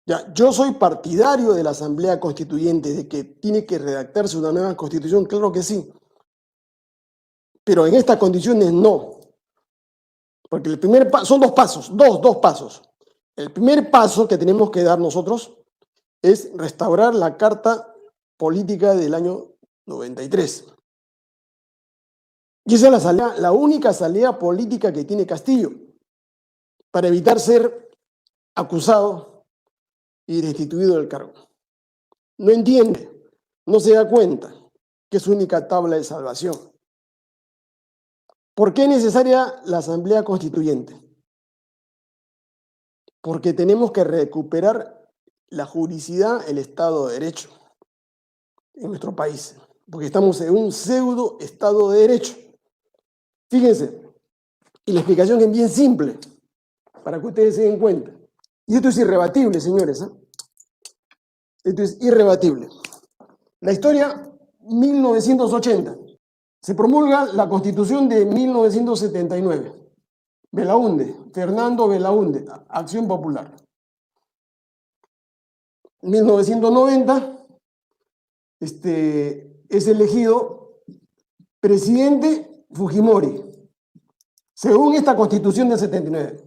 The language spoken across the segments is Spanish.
Ya, yo soy partidario de la Asamblea Constituyente, de que tiene que redactarse una nueva constitución, claro que sí, pero en estas condiciones no, porque el primer paso, son dos pasos, dos pasos. El primer paso que tenemos que dar nosotros es restaurar la Carta Política del año 93. Y esa es la única salida política que tiene Castillo para evitar ser acusado y destituido del cargo. No entiende, no se da cuenta que es su única tabla de salvación. ¿Por qué es necesaria la Asamblea Constituyente? Porque tenemos que recuperar la juridicidad, el Estado de Derecho en nuestro país, porque estamos en un pseudo Estado de Derecho. Fíjense, y la explicación es bien simple, para que ustedes se den cuenta. Y esto es irrebatible, señores, ¿eh? Esto es irrebatible. La historia, 1980. Se promulga la Constitución de 1979. Belaúnde, Fernando Belaúnde, Acción Popular. 1990 es elegido presidente Fujimori, según esta Constitución del 79.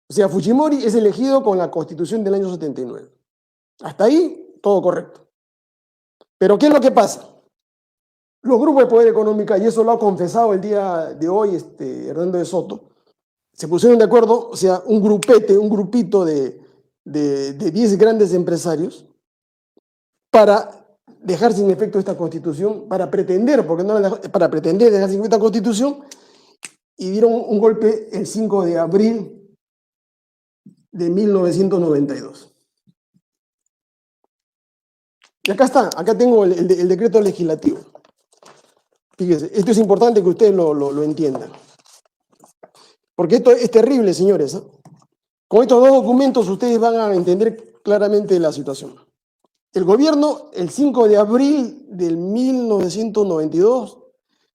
O sea, Fujimori es elegido con la Constitución del año 79. Hasta ahí, todo correcto. Pero ¿qué es lo que pasa? Los grupos de poder económico, y eso lo ha confesado el día de hoy Hernando de Soto, se pusieron de acuerdo, o sea, un grupito de 10 grandes empresarios para dejar sin efecto esta constitución, para pretender, porque no la dejó, para pretender dejar sin efecto esta constitución, y dieron un golpe el 5 de abril de 1992. Y acá está, acá tengo el decreto legislativo. Fíjense, esto es importante que ustedes lo entiendan. Porque esto es terrible, señores, ¿eh? Con estos dos documentos ustedes van a entender claramente la situación. El gobierno, el 5 de abril del 1992,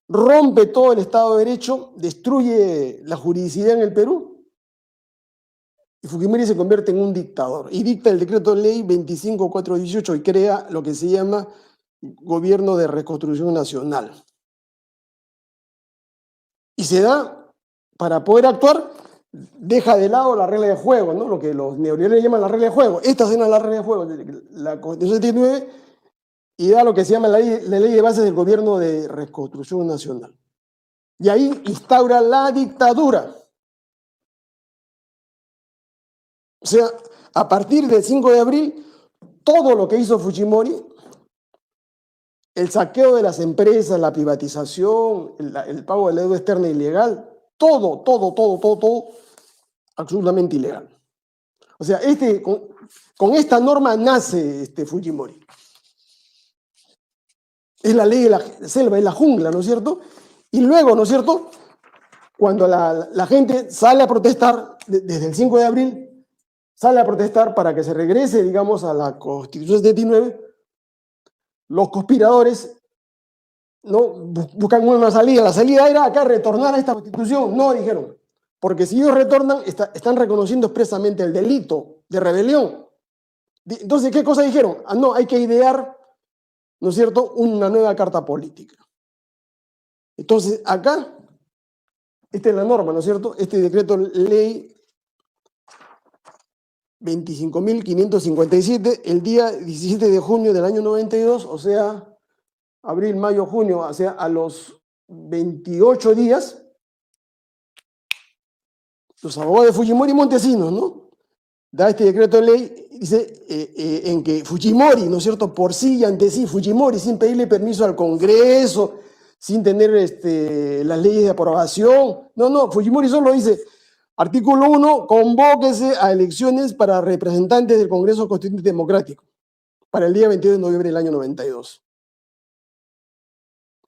rompe todo el Estado de Derecho, destruye la juridicidad en el Perú, y Fujimori se convierte en un dictador y dicta el decreto de ley 25418 y crea lo que se llama Gobierno de Reconstrucción Nacional. Y se da, para poder actuar, deja de lado la regla de juego, ¿no? Lo que los neoliberales llaman la regla de juego. Esta es la regla de juego de la Constitución 79 y da lo que se llama la ley de bases del Gobierno de Reconstrucción Nacional. Y ahí instaura la dictadura. O sea, a partir del 5 de abril, todo lo que hizo Fujimori, el saqueo de las empresas, la privatización, el pago de la deuda externa ilegal, todo, absolutamente ilegal. O sea, con esta norma nace Fujimori. Es la ley de la selva, es la jungla, ¿no es cierto? Y luego, ¿no es cierto?, cuando la gente sale a protestar, desde el 5 de abril, sale a protestar para que se regrese, digamos, a la Constitución 79, los conspiradores, ¿no?, buscan una salida. La salida era acá retornar a esta Constitución. No, dijeron, porque si ellos retornan, están reconociendo expresamente el delito de rebelión. Entonces, ¿qué cosa dijeron? Ah, no, hay que idear, ¿no es cierto?, una nueva carta política. Entonces, acá, esta es la norma, ¿no es cierto? Este decreto ley 25.557, el día 17 de junio del año 92, o sea, abril, mayo, junio, o sea, a los 28 días, los abogados de Fujimori y Montesinos, ¿no?, da este decreto de ley, dice, en que Fujimori, ¿no es cierto?, por sí y ante sí, Fujimori, sin pedirle permiso al Congreso, sin tener las leyes de aprobación, no, Fujimori solo dice, artículo 1, convóquese a elecciones para representantes del Congreso Constituyente Democrático, para el día 22 de noviembre del año 92.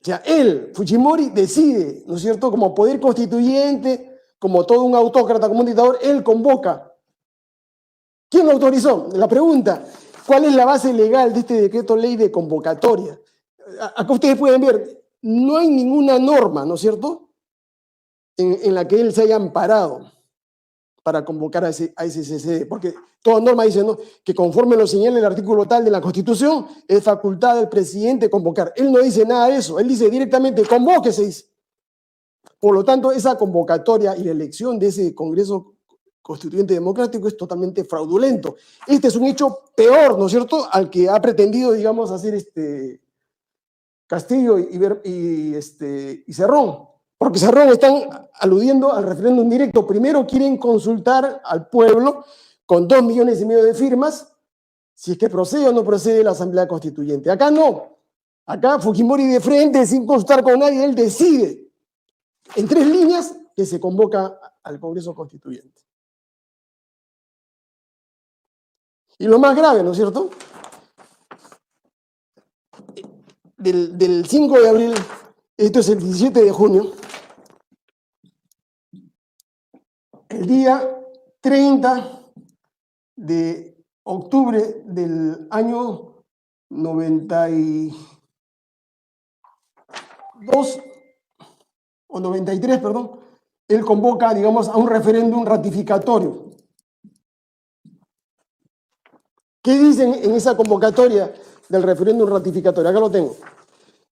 O sea, él, Fujimori, decide, ¿no es cierto?, como poder constituyente, como todo un autócrata, como un dictador, él convoca. ¿Quién lo autorizó? La pregunta, ¿cuál es la base legal de este decreto ley de convocatoria? Acá ustedes pueden ver, no hay ninguna norma, ¿no es cierto?, en la que él se haya amparado para convocar a ese CCD, porque toda norma dice, ¿no?, que conforme lo señala el artículo tal de la Constitución, es facultad del presidente convocar. Él no dice nada de eso, él dice directamente, convóquese, dice. Por lo tanto, esa convocatoria y la elección de ese Congreso Constituyente Democrático es totalmente fraudulento. Este es un hecho peor, ¿no es cierto?, al que ha pretendido, digamos, hacer Castillo y Cerrón. Porque Cerrón están aludiendo al referéndum directo. Primero quieren consultar al pueblo con 2,5 millones de firmas si es que procede o no procede la Asamblea Constituyente. Acá no. Acá Fujimori de frente, sin consultar con nadie, él decide en 3 líneas que se convoca al Congreso Constituyente. Y lo más grave, ¿no es cierto?, del 5 de abril, esto es el 17 de junio, el día 30 de octubre del año 92 o 93, perdón, él convoca, digamos, a un referéndum ratificatorio. ¿Qué dicen en esa convocatoria del referéndum ratificatorio? Acá lo tengo.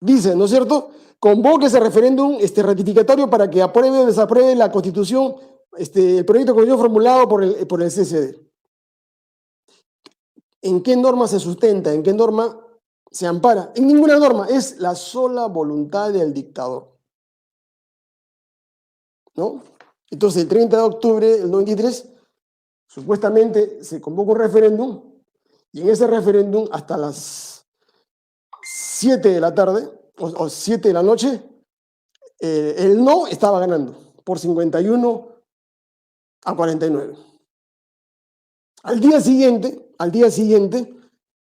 Dice, ¿no es cierto?, convoque ese referéndum ratificatorio para que apruebe o desapruebe la Constitución, el proyecto de Constitución formulado por el CCD. ¿En qué norma se sustenta? ¿En qué norma se ampara? En ninguna norma, es la sola voluntad del dictador, ¿no? Entonces, el 30 de octubre del 93, supuestamente se convoca un referéndum, y en ese referéndum, hasta las 7 de la tarde, o 7 de la noche, el no estaba ganando por 51-49. Al día siguiente,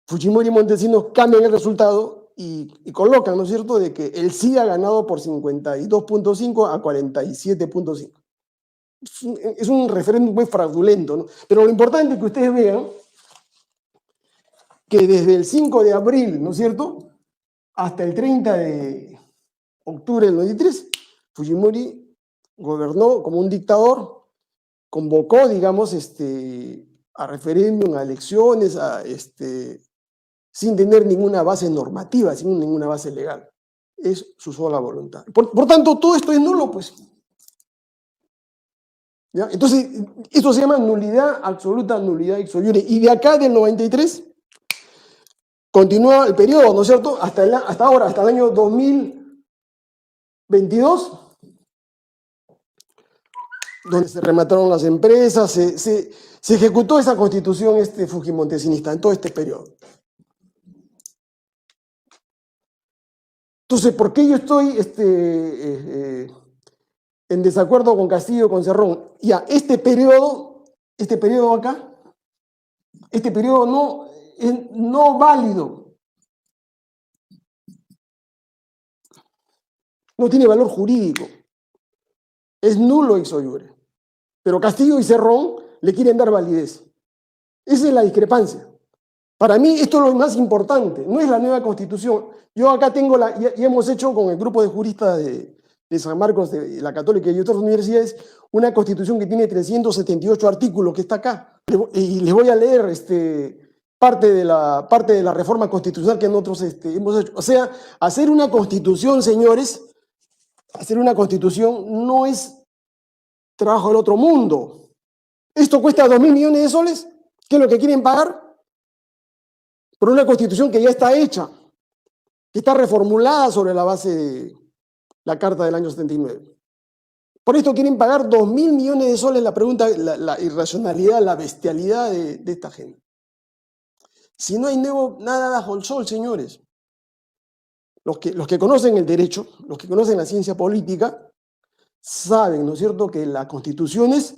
Fujimori y Montesinos cambian el resultado y colocan, ¿no es cierto?, de que el sí ha ganado por 52.5-47.5. Es un referéndum muy fraudulento, ¿no? Pero lo importante es que ustedes vean que desde el 5 de abril, ¿no es cierto?, hasta el 30 de octubre del 93, Fujimori gobernó como un dictador, convocó, digamos, a referéndum, a elecciones, sin tener ninguna base normativa, sin ninguna base legal. Es su sola voluntad. Por tanto, todo esto es nulo, pues. ¿Ya? Entonces, esto se llama nulidad absoluta, nulidad ipso iure. Y de acá, del 93, continúa el periodo, ¿no es cierto?, hasta ahora, hasta el año 2022, donde se remataron las empresas, se ejecutó esa constitución fujimontesinista en todo este periodo. Entonces, ¿por qué yo estoy en desacuerdo con Castillo, con Cerrón? Ya, este periodo acá, este periodo no es no válido. No tiene valor jurídico. Es nulo ipso iure. Pero Castillo y Cerrón le quieren dar validez. Esa es la discrepancia. Para mí esto es lo más importante, no es la nueva constitución. Yo acá tengo ya hemos hecho con el grupo de juristas de San Marcos, de la Católica y otras universidades, una constitución que tiene 378 artículos, que está acá. Y les voy a leer parte de la reforma constitucional que nosotros hemos hecho. O sea, hacer una constitución, señores, hacer una constitución no es trabajo del otro mundo. Esto cuesta 2.000 millones de soles, ¿qué es lo que quieren pagar? Por una constitución que ya está hecha, que está reformulada sobre la base de la Carta del año 79. Por esto quieren pagar 2.000 millones de soles. La pregunta, la irracionalidad, la bestialidad de esta gente. Si no hay nada bajo el sol, señores. Los que conocen el derecho, los que conocen la ciencia política, saben, ¿no es cierto?, que las constituciones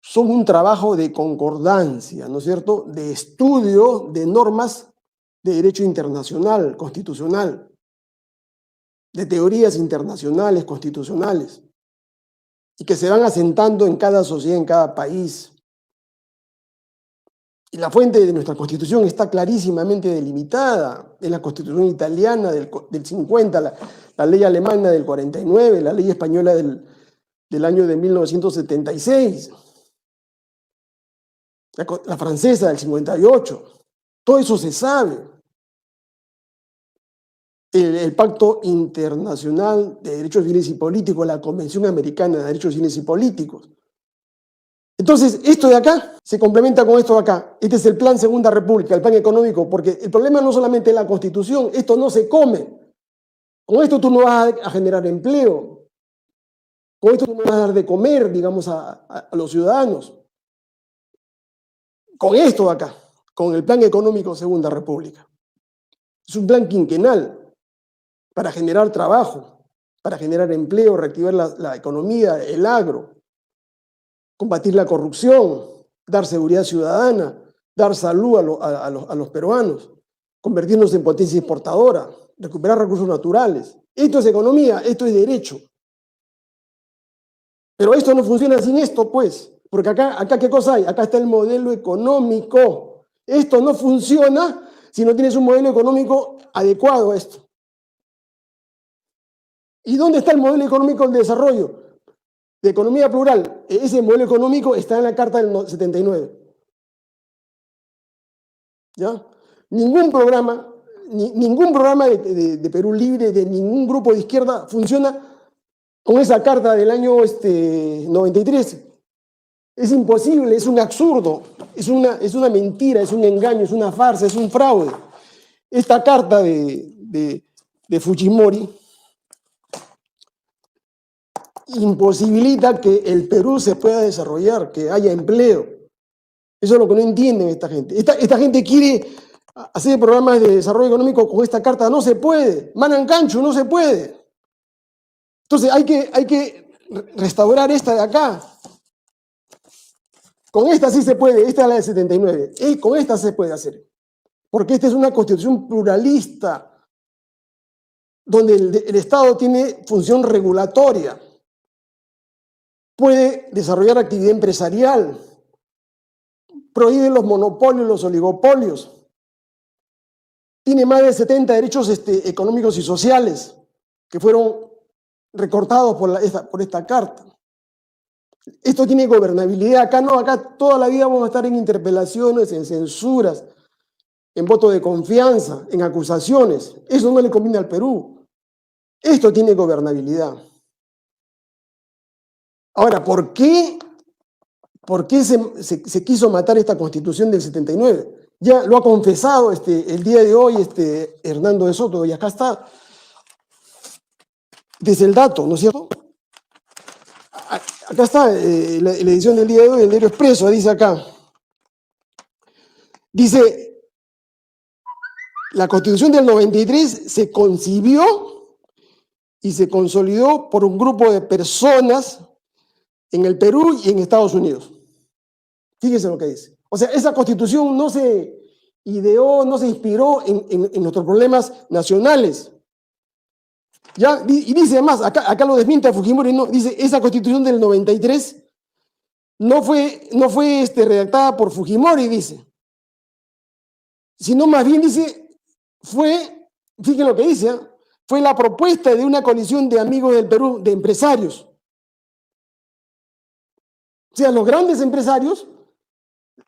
son un trabajo de concordancia, ¿no es cierto?, de estudio de normas de derecho internacional, constitucional, de teorías internacionales, constitucionales, y que se van asentando en cada sociedad, en cada país. Y la fuente de nuestra Constitución está clarísimamente delimitada. Es la Constitución italiana del 50, la ley alemana del 49, la ley española del del año de 1976, la francesa del 58, todo eso se sabe. El Pacto Internacional de Derechos Civiles y Políticos, la Convención Americana de Derechos Civiles y Políticos. Entonces, esto de acá se complementa con esto de acá. Este es el Plan Segunda República, el plan económico, porque el problema no solamente es la Constitución, esto no se come. Con esto tú no vas a generar empleo. Con esto tú no vas a dar de comer, digamos, a los ciudadanos. Con esto de acá, con el Plan Económico Segunda República. Es un plan quinquenal para generar trabajo, para generar empleo, reactivar la economía, el agro, combatir la corrupción, dar seguridad ciudadana, dar salud a los peruanos, convertirnos en potencia exportadora, recuperar recursos naturales. Esto es economía, esto es derecho. Pero esto no funciona sin esto, pues, porque acá ¿qué cosa hay? Acá está el modelo económico. Esto no funciona si no tienes un modelo económico adecuado a esto. ¿Y dónde está el modelo económico del desarrollo? De economía plural. Ese modelo económico está en la Carta del 79. ¿Ya? Ningún programa de Perú Libre, de ningún grupo de izquierda, funciona con esa carta del año 93. Es imposible, es un absurdo, es una mentira, es un engaño, es una farsa, es un fraude. Esta carta de Fujimori imposibilita que el Perú se pueda desarrollar, que haya empleo. Eso es lo que no entienden esta gente. Esta gente quiere hacer programas de desarrollo económico con esta carta. No se puede. Manancancho, no se puede. Entonces hay que restaurar esta de acá. Con esta sí se puede. Esta es la del 79. Con esta se puede hacer. Porque esta es una constitución pluralista donde el Estado tiene función regulatoria. Puede desarrollar actividad empresarial, prohíbe los monopolios, los oligopolios, tiene más de 70 derechos económicos y sociales que fueron recortados por esta carta. Esto tiene gobernabilidad. Acá no, acá toda la vida vamos a estar en interpelaciones, en censuras, en voto de confianza, en acusaciones. Eso no le conviene al Perú. Esto tiene gobernabilidad. Ahora, ¿por qué se quiso matar esta Constitución del 79? Ya lo ha confesado el día de hoy Hernando de Soto, y acá está, desde el dato, ¿no es cierto? Acá está la edición del día de hoy, el Diario Expreso, dice acá. Dice, la Constitución del 93 se concibió y se consolidó por un grupo de personas en el Perú y en Estados Unidos. Fíjense lo que dice. O sea, esa Constitución no se ideó, no se inspiró en nuestros problemas nacionales. ¿Ya? Y dice además, acá lo desmiente a Fujimori, no, dice, esa Constitución del 93 no fue redactada por Fujimori, dice. Sino más bien dice, fíjense lo que dice, fue la propuesta de una coalición de amigos del Perú, de empresarios. O sea, los grandes empresarios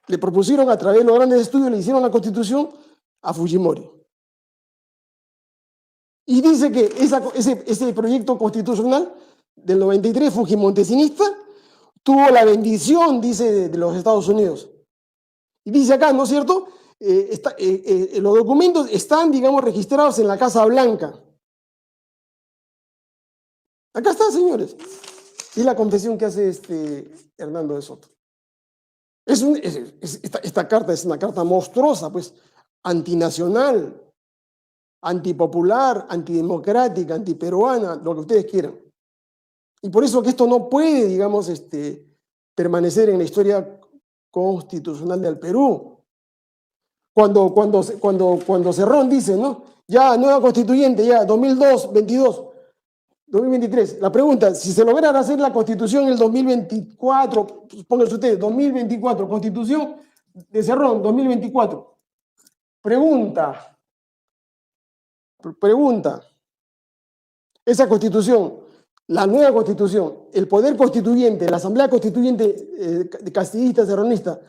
le propusieron a través de los grandes estudios, le hicieron la Constitución a Fujimori. Y dice que ese proyecto constitucional del 93 fujimontesinista tuvo la bendición, dice, de los Estados Unidos. Y dice acá, ¿no es cierto? Los documentos están, digamos, registrados en la Casa Blanca. Acá están, señores. Y la confesión que hace Hernando de Soto. Esta carta es una carta monstruosa, pues, antinacional, antipopular, antidemocrática, antiperuana, lo que ustedes quieran. Y por eso que esto no puede, digamos, permanecer en la historia constitucional del Perú. Cuando Cerrón dice, ¿no? Ya, nueva constituyente, ya, 2002, 22, 2023. La pregunta, si se lograra hacer la constitución en el 2024, pónganse ustedes, 2024, constitución de Cerrón, 2024. Pregunta, esa constitución la nueva constitución, el poder constituyente, la asamblea constituyente castillista, serronista,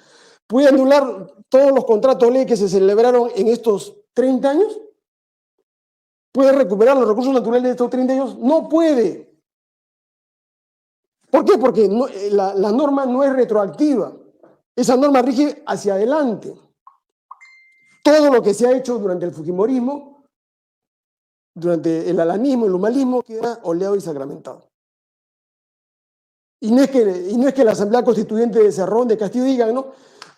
puede anular todos los contratos de ley que se celebraron en estos 30 años? ¿Puede recuperar los recursos naturales de estos 30 años? No puede. ¿Por qué? Porque la norma no es retroactiva. Esa norma rige hacia adelante. Todo lo que se ha hecho durante el fujimorismo, durante el alanismo, el humanismo, queda oleado y sacramentado. Y no es que la Asamblea Constituyente de Cerrón, de Castillo, digan, ¿no?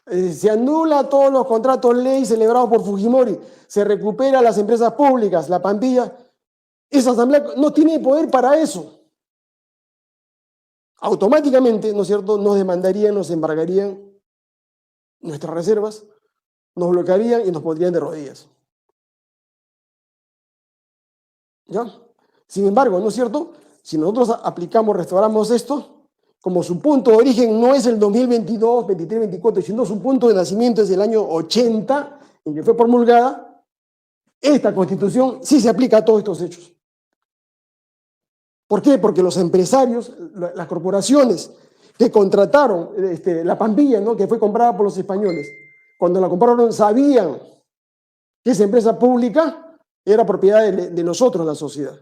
Se anula todos los contratos ley celebrados por Fujimori, se recupera las empresas públicas, la Pampilla. Esa Asamblea no tiene poder para eso. Automáticamente, ¿no es cierto?, nos demandarían, nos embargarían nuestras reservas, nos bloquearían y nos pondrían de rodillas. ¿Ya? Sin embargo, ¿no es cierto?, si nosotros aplicamos, restauramos esto, como su punto de origen no es el 2022, 23, 24, sino su punto de nacimiento es el año 80, en que fue promulgada, esta Constitución sí se aplica a todos estos hechos. ¿Por qué? Porque los empresarios, las corporaciones que contrataron la Pampilla, ¿no?, que fue comprada por los españoles, cuando la compraron sabían que esa empresa pública era propiedad de nosotros, la sociedad,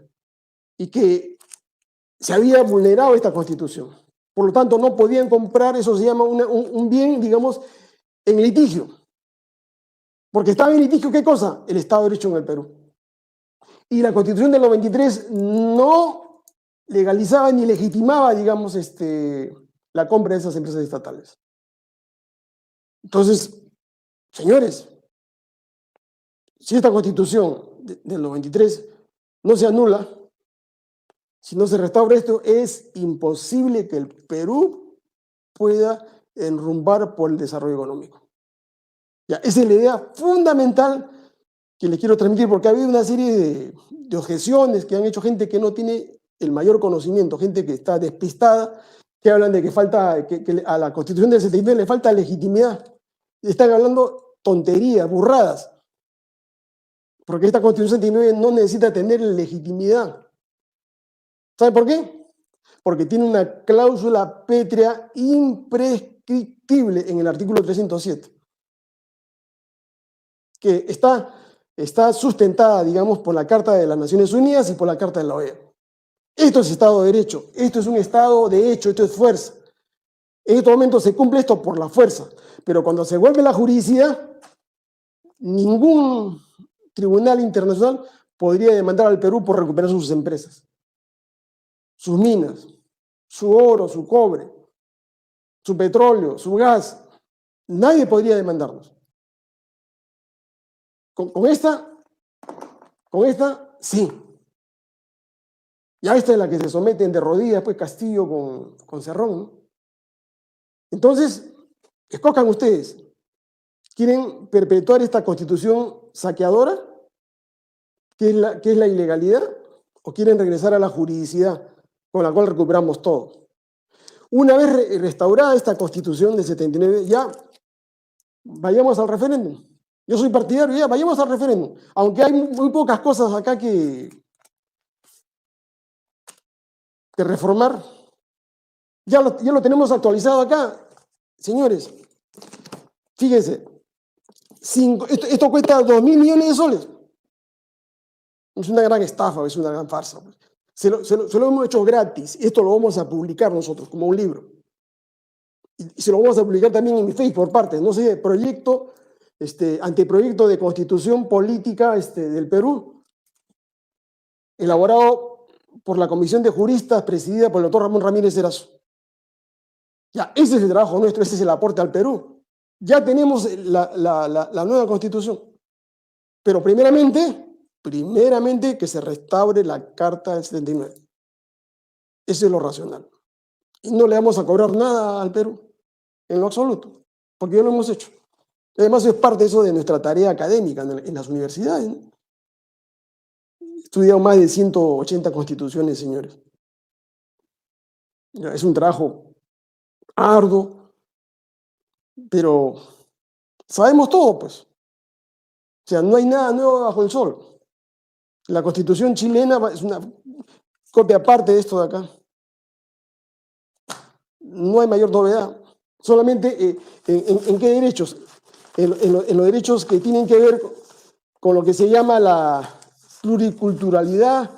y que se había vulnerado esta Constitución. Por lo tanto, no podían comprar, eso se llama un bien, digamos, en litigio. Porque estaba en litigio, ¿qué cosa? El Estado de Derecho en el Perú. Y la Constitución del 93 no legalizaba ni legitimaba, digamos, la compra de esas empresas estatales. Entonces, señores, si esta Constitución del 93 no se anula, si no se restaura esto, es imposible que el Perú pueda enrumbar por el desarrollo económico. Ya, esa es la idea fundamental que les quiero transmitir, porque ha habido una serie de objeciones que han hecho gente que no tiene el mayor conocimiento, gente que está despistada, que hablan de que a la Constitución del 79 le falta legitimidad. Están hablando tonterías, burradas, porque esta Constitución del 79 no necesita tener legitimidad. ¿Sabe por qué? Porque tiene una cláusula pétrea imprescriptible en el artículo 307, que está sustentada, digamos, por la Carta de las Naciones Unidas y por la Carta de la OEA. Esto es Estado de Derecho, esto es un Estado de hecho, esto es fuerza. En este momento se cumple esto por la fuerza, pero cuando se vuelve la juridicidad, ningún tribunal internacional podría demandar al Perú por recuperar sus empresas, sus minas, su oro, su cobre, su petróleo, su gas. Nadie podría demandarnos. Con esta, sí. Ya esta es la que se someten de rodillas, pues Castillo con Cerrón, ¿no? Entonces, escojan ustedes. ¿Quieren perpetuar esta Constitución saqueadora, que es la ilegalidad, o quieren regresar a la juridicidad con la cual recuperamos todo? Una vez restaurada esta Constitución del 79, ya vayamos al referéndum. Yo soy partidario, ya vayamos al referéndum. Aunque hay muy pocas cosas acá que reformar. Ya lo tenemos actualizado acá. Señores, fíjense, esto cuesta 2.000 millones de soles. Es una gran estafa, es una gran farsa. Se lo hemos hecho gratis. Esto lo vamos a publicar nosotros como un libro. Y se lo vamos a publicar también en mi Facebook por partes. No sé, anteproyecto de Constitución Política del Perú, elaborado por la Comisión de Juristas presidida por el doctor Ramón Ramírez Erazo. Ya, ese es el trabajo nuestro, ese es el aporte al Perú. Ya tenemos la nueva Constitución. Pero primeramente que se restaure la Carta del 79. Eso es lo racional. Y no le vamos a cobrar nada al Perú, en lo absoluto, porque ya lo hemos hecho. Además es parte eso de nuestra tarea académica en las universidades, ¿no? He estudiado más de 180 constituciones, señores. Ya, es un trabajo arduo, pero sabemos todo, pues. O sea, no hay nada nuevo bajo el sol. La Constitución chilena copia aparte de esto de acá. No hay mayor novedad. Solamente en qué derechos. En los derechos que tienen que ver con lo que se llama la pluriculturalidad,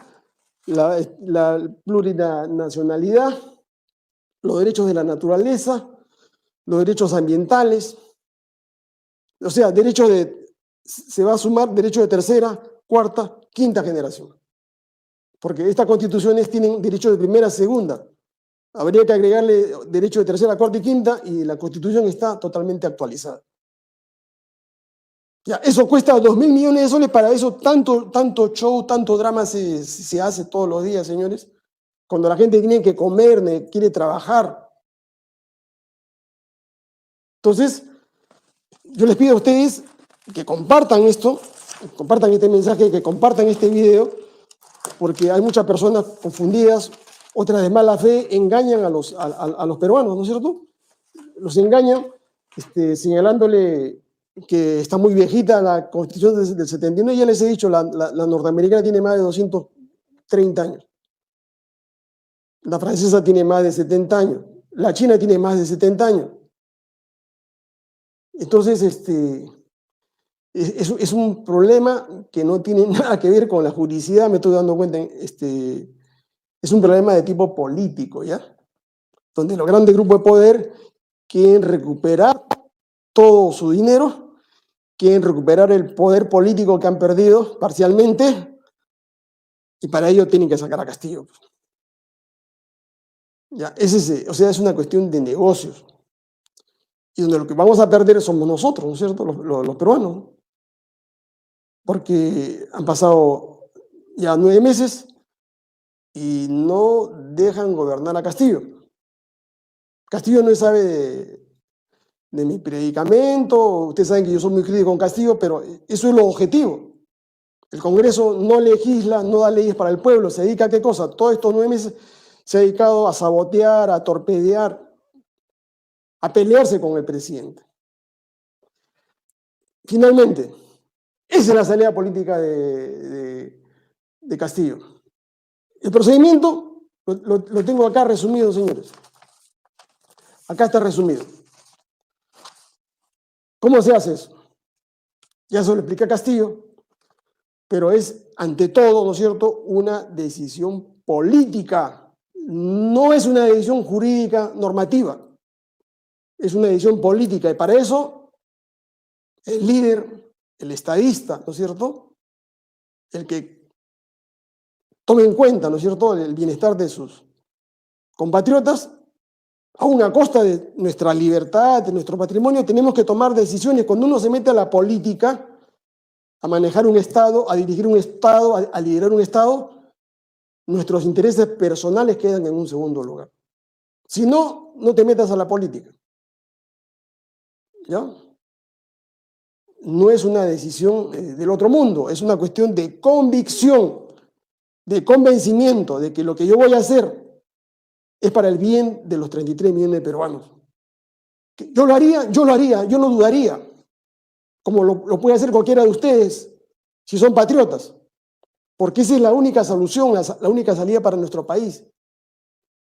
la plurinacionalidad, los derechos de la naturaleza, los derechos ambientales, o sea, se va a sumar derechos de tercera, cuarta, quinta generación. Porque estas constituciones tienen derechos de primera, segunda. Habría que agregarle derechos de tercera, cuarta y quinta y la constitución está totalmente actualizada. Ya, eso cuesta 2.000 millones de soles, para eso tanto show, tanto drama se hace todos los días, señores. Cuando la gente tiene que comer, quiere trabajar. Entonces, yo les pido a ustedes que compartan esto, compartan este mensaje, que compartan este video, porque hay muchas personas confundidas, otras de mala fe, engañan a los peruanos, ¿no es cierto? Los engañan señalándole que está muy viejita la Constitución del 79, ya les he dicho, la norteamericana tiene más de 230 años, la francesa tiene más de 70 años, la china tiene más de 70 años. Entonces, es un problema que no tiene nada que ver con la juridicidad, me estoy dando cuenta, es un problema de tipo político, ¿ya? Donde los grandes grupos de poder quieren recuperar todo su dinero, quieren recuperar el poder político que han perdido parcialmente, y para ello tienen que sacar a Castillo. ¿Ya? O sea, es una cuestión de negocios. Y donde lo que vamos a perder somos nosotros, ¿no es cierto? Los peruanos. Porque han pasado ya 9 meses y no dejan gobernar a Castillo. Castillo no sabe de mi predicamento, ustedes saben que yo soy muy crítico con Castillo, pero eso es lo objetivo. El Congreso no legisla, no da leyes para el pueblo, se dedica a qué cosa. Todos estos 9 meses se ha dedicado a sabotear, a torpedear, a pelearse con el presidente. Finalmente, esa es la salida política de Castillo. El procedimiento lo tengo acá resumido, señores. Acá está resumido. ¿Cómo se hace eso? Ya se lo expliqué a Castillo, pero es ante todo, ¿no es cierto?, una decisión política. No es una decisión jurídica normativa. Es una decisión política y para eso el líder, el estadista, ¿no es cierto?, el que tome en cuenta, ¿no es cierto?, el bienestar de sus compatriotas, aún a costa de nuestra libertad, de nuestro patrimonio, tenemos que tomar decisiones. Cuando uno se mete a la política, a manejar un Estado, a dirigir un Estado, a liderar un Estado, nuestros intereses personales quedan en un segundo lugar. Si no, no te metas a la política. ¿Ya? No es una decisión del otro mundo, es una cuestión de convicción, de convencimiento de que lo que yo voy a hacer es para el bien de los 33 millones de peruanos. Yo lo haría, yo no dudaría, como lo puede hacer cualquiera de ustedes, si son patriotas, porque esa es la única solución, la única salida para nuestro país.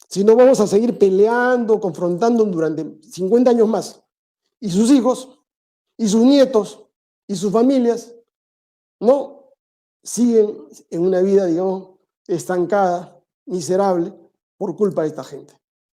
Si no, vamos a seguir peleando, confrontando durante 50 años más. Y sus hijos, y sus nietos, y sus familias, no siguen en una vida, digamos, estancada, miserable, por culpa de esta gente.